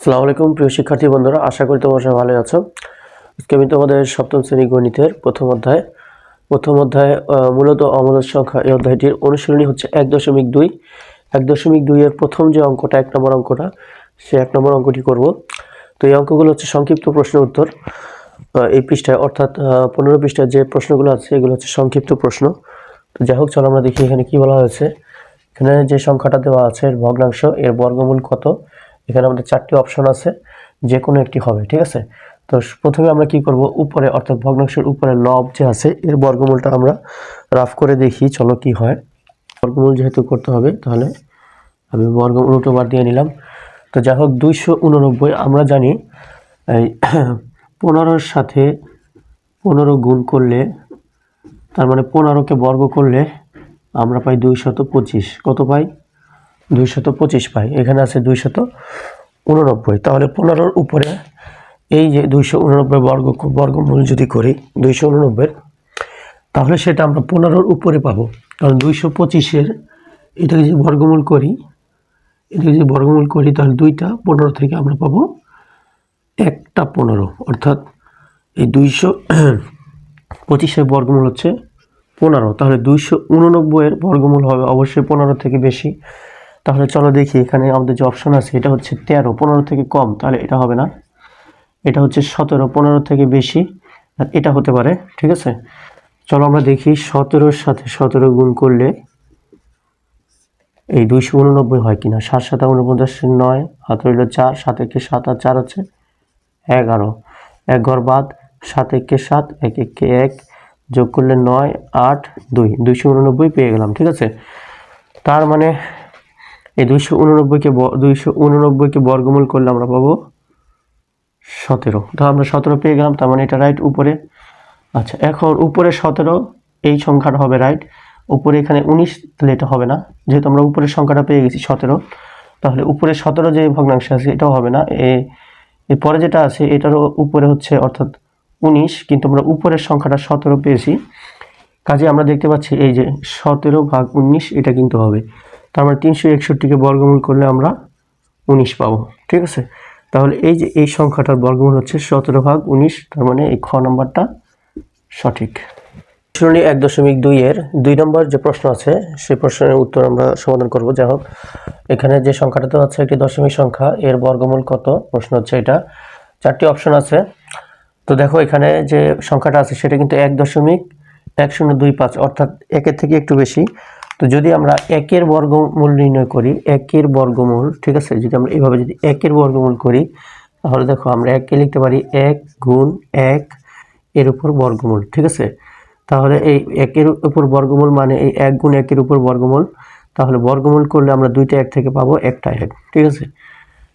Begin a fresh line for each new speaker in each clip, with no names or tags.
আসসালামু আলাইকুম প্রিয় শিক্ষার্থী বন্ধুরা, আশা করি তোমরা সবাই ভালো আছো। আজকে আমি তোমাদের সপ্তম শ্রেণী গণিতের প্রথম অধ্যায় মূলত অমূলদ সংখ্যা এই অধ্যায়টির অনুশীলনী হচ্ছে 1.2। 1.2 এর প্রথম যে অঙ্কটা 1 নম্বর অঙ্কটা, সে 1 নম্বর অঙ্কটি করব। তো এই অঙ্কগুলো হচ্ছে সংক্ষিপ্ত প্রশ্ন উত্তর। এই পৃষ্ঠায় অর্থাৎ 15 পৃষ্ঠায় যে প্রশ্নগুলো আছে এগুলো হচ্ছে সংক্ষিপ্ত প্রশ্ন। তো যাই হোক, চলো আমরা দেখি এখানে কি বলা হয়েছে। এখানে যে সংখ্যাটা দেওয়া আছে এর ভগ্নাংশ, এর বর্গমূল কত। এখানে আমাদের 4টি অপশন আছে, যে কোনো একটি হবে, ঠিক আছে। তো প্রথমে আমরা কি করব, উপরে অর্থাৎ ভগ্নাংশের উপরে লব যে আছে এর বর্গমূলটা আমরা রাফ করে দেখি, চলো কি হয়। বর্গমূল যেহেতু করতে হবে তাহলে আমি বর্গমূল বার দিয়ে নিলাম। তো যাই হোক, 289 আমরা জানি এই 15-র সাথে 15 গুণ করলে, তার মানে 15কে বর্গ করলে আমরা পাই 225। কত পাই? 225 পাই। এখানে আছে 289। তাহলে 15-র উপরে এই যে 289 বর্গমূল যদি করি 289, তাহলে সেটা আমরা 15-র উপরে পাবো। কারণ 225-এর এটাকে যদি বর্গমূল করি, তাহলে 2টা 15 থেকে আমরা পাবো 1টা 15, অর্থাৎ এই 225-এর বর্গমূল হচ্ছে 15। তাহলে 289-এর বর্গমূল হবে অবশ্যই 15 থেকে বেশি। তাহলে চলো দেখি, এখানে আমাদের যে অপশন আছে এটা হচ্ছে 13, 15 থেকে কম, তাহলে এটা হবে না। এটা হচ্ছে 17, 15 থেকে বেশি, আর এটা হতে পারে, ঠিক আছে। চলো আমরা দেখি 17-র সাথে 17 গুণ করলে এই 289 হয় কিনা। 7 7 49, 9 হাত রইল 4, 7 1 7 আর 4 হচ্ছে 11, 1 ঘর বাদ, 7 1 7, 1 1 1, যোগ করলে 9 8 2, 289 পেয়ে গেলাম, ঠিক আছে। তার মানে এই 289কে বর্গমূল করলে আমরা পাবো 17। তো আমরা 17 পেয়ে গেলাম, তার মানে এটা রাইট উপরে। আচ্ছা, এখন উপরে 17 এই সংখ্যাটা হবে রাইট। উপরে এখানে 19, তাহলে এটা হবে না, যেহেতু আমরা উপরের সংখ্যাটা পেয়ে গেছি 17। তাহলে উপরে 17 যে ভগ্নাংশ আছে এটাও হবে না। এরপরে যেটা আছে এটারও উপরে হচ্ছে অর্থাৎ 19, কিন্তু আমরা উপরের সংখ্যাটা 17 পেয়েছি, কাজে আমরা দেখতে পাচ্ছি এই যে 17/19 এটা কিন্তু হবে। তার মানে 361কে বর্গমূল করলে আমরা 19 পাবো, ঠিক আছে। তাহলে এই যে এই সংখ্যাটার বর্গমূল হচ্ছে 17/19, তার মানে এই খ নম্বরটা সঠিক। অনুশীলনী 1.2 এর 2 নম্বর যে প্রশ্ন আছে সেই প্রশ্নের উত্তর আমরা সমাধান করব। যাই হোক, এখানে যে সংখ্যাটা তো আছে একটি দশমিক সংখ্যা, এর বর্গমূল কত প্রশ্ন হচ্ছে এটা। 4টি অপশন আছে। তো দেখো, এখানে যে সংখ্যাটা আছে সেটা কিন্তু 1.1025, অর্থাৎ 1-এর থেকে একটু বেশি। তো যদি আমরা 1-এর বর্গমূল নির্ণয় করি, 1-এর বর্গমূল, ঠিক আছে, যদি আমরা এইভাবে যদি 1-এর বর্গমূল করি, তাহলে দেখো আমরা 1-কে লিখতে পারি 1 গুণ 1 এর উপর বর্গমূল, ঠিক আছে। তাহলে এই 1-এর উপর বর্গমূল মানে এই 1 গুণ 1-এর উপর বর্গমূল। তাহলে বর্গমূল করলে আমরা 2টা 1 থেকে পাবো, 1টা 1, ঠিক আছে।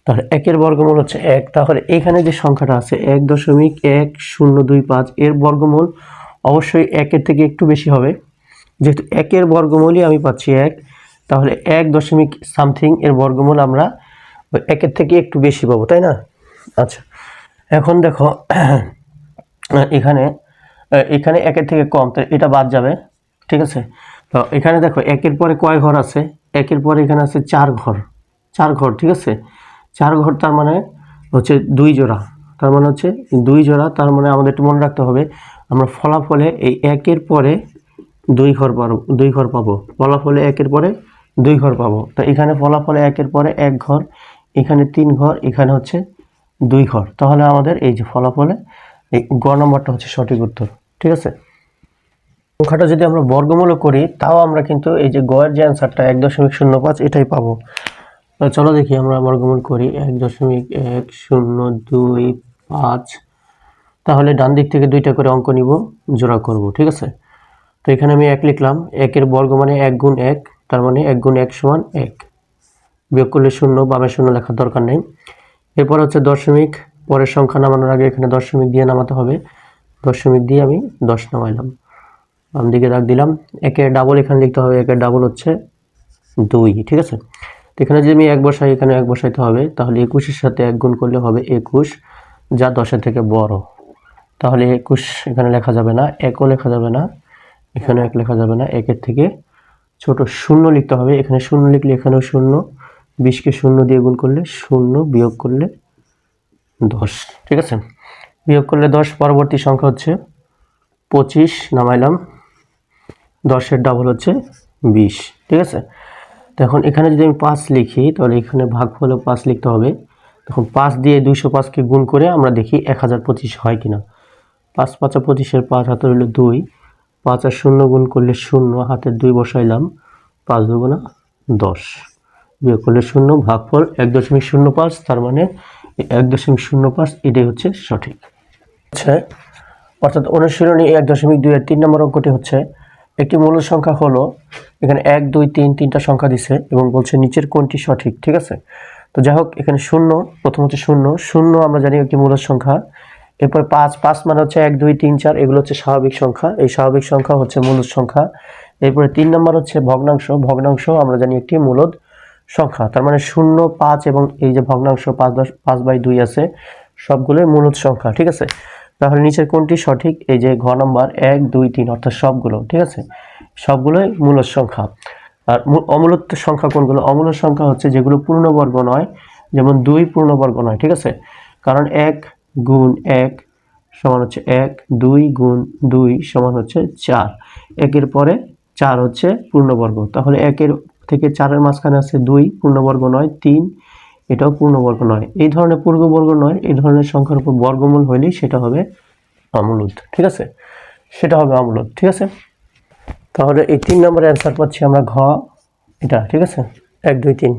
তাহলে 1-এর বর্গমূল হচ্ছে 1। তাহলে এখানে যে সংখ্যাটা আছে 1.1025 এর বর্গমূল অবশ্যই 1-এর থেকে একটু বেশি হবে। যেহেতু 1-এর বর্গমূলই আমি পাচ্ছি 1, তাহলে 1.something এর বর্গমূল আমরা 1-এর থেকে একটু বেশি পাবো, তাই না? আচ্ছা, এখন দেখো এখানে 1-এর থেকে কম, তো এটা বাদ যাবে, ঠিক আছে। তো এখানে দেখো 1-এর পরে কয় ঘর আছে, 1-এর পরে এখানে আছে 4 ঘর, 4 ঘর, ঠিক আছে। 4 ঘর তার মানে হচ্ছে 2 জোড়া, তার মানে হচ্ছে 2 জোড়া। তার মানে আমাদের একটু মনে রাখতে হবে, আমরা ফলাফলে এই 1-এর পরে 2 ঘর পাবো। ফলাফলে 1-এর পরে 2 ঘর পাবো। তো এখানে ফলাফলে 1-এর পরে 1 ঘর, এখানে 3 ঘর, এখানে হচ্ছে 2 ঘর। তাহলে আমাদের এই যে ফলাফলে এই গ নম্বরটা হচ্ছে সঠিক উত্তর, ঠিক আছে। সংখ্যাটা যদি আমরা বর্গমূল করি তাও আমরা কিন্তু এই যে গয়ের যে অ্যান্সারটা 1.05 এটাই পাবো। চলো দেখি আমরা বর্গমূল করি 1.1025। তাহলে ডান দিক থেকে 2টা করে অঙ্ক নিব, জোড়া করব, ঠিক আছে। তো এখানে আমি 1 লিখলাম, 1-এর বর্গ মানে 1 গুণ 1, তার মানে 1 গুণ 1 সমান 1, বিয়োগ করলে 0, বামে 0 লেখার দরকার নেই। এরপর হচ্ছে দশমিক, পরের সংখ্যা নামানোর আগে এখানে দশমিক দিয়ে নামাতে হবে। দশমিক দিয়ে আমি 10 নামাইলাম, বাম দিকে দাগ দিলাম। 1-এর ডাবল এখানে লিখতে হবে, 1-এর ডাবল হচ্ছে 2, ঠিক আছে। তো এখানে যদি আমি 1 বসাই, এখানে 1 বসাইতে হবে। তাহলে 21-এর সাথে 1 গুণ করলে হবে 21, যা 10-এর থেকে বড়। তাহলে 21 এখানে লেখা যাবে না, 1ও লেখা যাবে না, এখানে 1 লেখা যাবে না, 1-এর থেকে ছোট 0 লিখতে হবে। এখানে 0 লিখলে এখানেও 0, 20-কে 0 দিয়ে গুণ করলে 0, বিয়োগ করলে 10, ঠিক আছে। বিয়োগ করলে 10, পরবর্তী সংখ্যা হচ্ছে 25, নামাইলাম, 10-এর ডাবল হচ্ছে 20, ঠিক আছে। তো এখন এখানে যদি আমি 5 লিখি তাহলে এখানে ভাগফলে 5 লিখতে হবে। তখন 5 দিয়ে 205কে গুণ করে আমরা দেখি 1025 হয় কিনা। 5 5 25-এর 5 হাতে হলো 2, 5 আর 0 গুণ করলে 0, হাতের 2 বসাইলাম, 5 দুগুণা 10, বিয়োগ করলে 0, ভাগফল 1.05, তার মানে 1.05 এটাই হচ্ছে সঠিক। আচ্ছা, অর্থাৎ অনুশীলনী 1.2-এর 3 নম্বর অঙ্কটি হচ্ছে একটি মূল সংখ্যা হলো, এখানে 1 2 3 তিনটা সংখ্যা দিছে এবং বলছে নিচের কোনটি সঠিক, ঠিক আছে। তো যাই হোক, এখানে 0, প্রথম হচ্ছে 0, 0 আমরা জানি একটি মূল সংখ্যা। এরপর 5, 5 মানে হচ্ছে 1 2 3 4, এগুলো হচ্ছে স্বাভাবিক সংখ্যা, এই স্বাভাবিক সংখ্যা হচ্ছে মূল সংখ্যা। এরপরে 3 নম্বর হচ্ছে ভগ্নাংশ, ভগ্নাংশ আমরা জানি একটি মূলদ সংখ্যা, তার মানে 0 5 এবং এই যে ভগ্নাংশ 5/2 আছে, সবগুলোই মূলদ সংখ্যা, ঠিক আছে। তাহলে নিচের কোনটি সঠিক? এই যে ঘ নাম্বার 1 2 3, অর্থাৎ সবগুলো, ঠিক আছে, সবগুলোই মূলদ সংখ্যা। আর অমূলদ সংখ্যা কোনগুলো? অমূলদ সংখ্যা হচ্ছে যেগুলো পূর্ণবর্গ নয়, যেমন 2 পূর্ণবর্গ নয়, ঠিক আছে, কারণ 1 গুণ 1 সমান হচ্ছে 1, 2 গুণ 2 সমান হচ্ছে 4, 1-এর পরে 4 হচ্ছে পূর্ণবর্গ, তাহলে 1-এর থেকে 4-এর মাঝখানে আছে 2, পূর্ণবর্গ নয়, 3, এটাও পূর্ণবর্গ নয়। এই ধরনের পূর্ণবর্গ নয়, এই ধরনের সংখ্যার উপর বর্গমূল হইলেই সেটা হবে অমূলদ, ঠিক আছে, সেটা হবে অমূলদ, ঠিক আছে। তাহলে এই 3 নম্বরের অ্যান্সার পাচ্ছি আমরা ঘ, এটা, ঠিক আছে, 1 2 3।